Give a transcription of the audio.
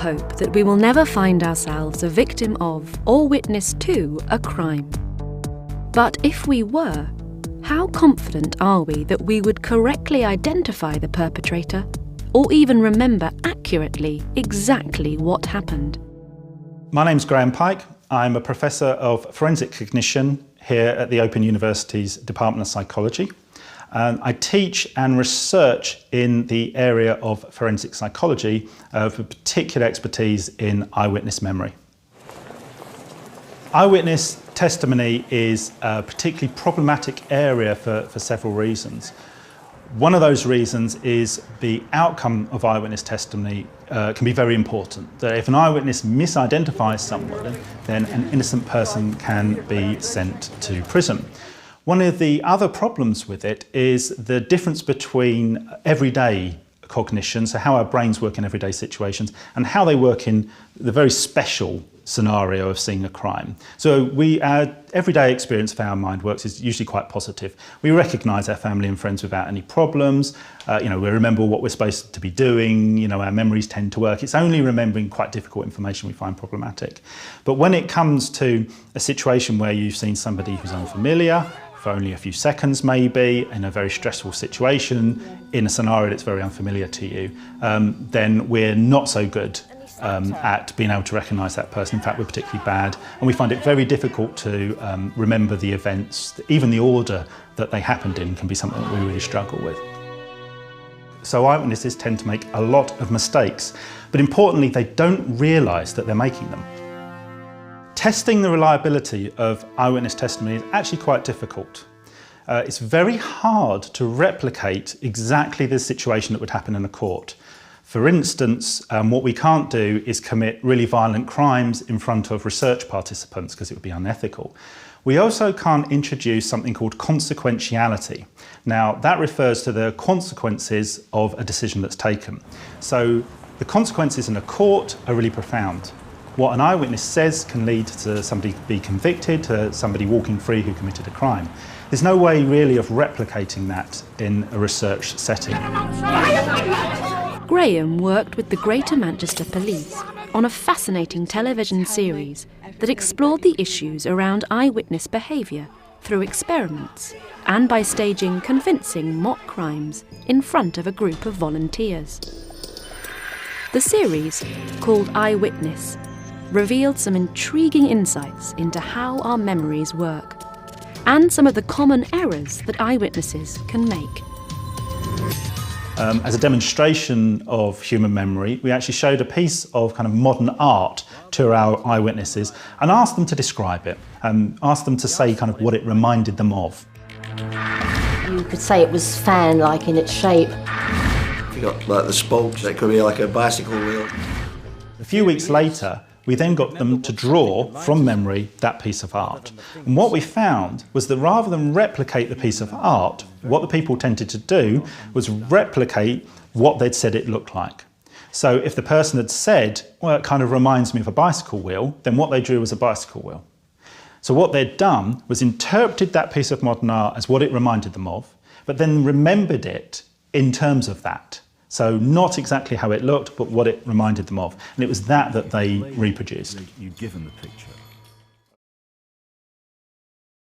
hope that we will never find ourselves a victim of or witness to a crime. But if we were, how confident are we that we would correctly identify the perpetrator or even remember accurately exactly what happened? My name's Graham Pike. I'm a Professor of Forensic Cognition here at the Open University's Department of Psychology. I teach and research in the area of forensic psychology with particular expertise in eyewitness memory. Eyewitness testimony is a particularly problematic area for several reasons. One of those reasons is the outcome of eyewitness testimony can be very important. That if an eyewitness misidentifies someone, then an innocent person can be sent to prison. One of the other problems with it is the difference between everyday cognition, so how our brains work in everyday situations, and how they work in the very special scenario of seeing a crime. So our everyday experience of how our mind works is usually quite positive. We recognise our family and friends without any problems. We remember what we're supposed to be doing. Our memories tend to work. It's only remembering quite difficult information we find problematic. But when it comes to a situation where you've seen somebody who's unfamiliar for only a few seconds maybe, in a very stressful situation, in a scenario that's very unfamiliar to you, then we're not so good at being able to recognise that person. In fact, we're particularly bad, and we find it very difficult to remember the events. Even the order that they happened in can be something that we really struggle with. So eyewitnesses tend to make a lot of mistakes, but importantly, they don't realise that they're making them. Testing the reliability of eyewitness testimony is actually quite difficult. It's very hard to replicate exactly the situation that would happen in a court. For instance, what we can't do is commit really violent crimes in front of research participants because it would be unethical. We also can't introduce something called consequentiality. Now, that refers to the consequences of a decision that's taken. So the consequences in a court are really profound. What an eyewitness says can lead to somebody be convicted, to somebody walking free who committed a crime. There's no way really of replicating that in a research setting. Graham worked with the Greater Manchester Police on a fascinating television series that explored the issues around eyewitness behaviour through experiments and by staging convincing mock crimes in front of a group of volunteers. The series, called Eyewitness, revealed some intriguing insights into how our memories work and some of the common errors that eyewitnesses can make. As a demonstration of human memory, we actually showed a piece of kind of modern art to our eyewitnesses and asked them to describe it, and asked them to say kind of what it reminded them of. You could say it was fan-like in its shape. If you got like the spokes, it could be like a bicycle wheel. A few weeks later, we then got them to draw from memory that piece of art. And what we found was that rather than replicate the piece of art, what the people tended to do was replicate what they'd said it looked like. So if the person had said, well, it kind of reminds me of a bicycle wheel, then what they drew was a bicycle wheel. So what they'd done was interpreted that piece of modern art as what it reminded them of, but then remembered it in terms of that. So not exactly how it looked, but what it reminded them of. And it was that they reproduced. You'd given the picture.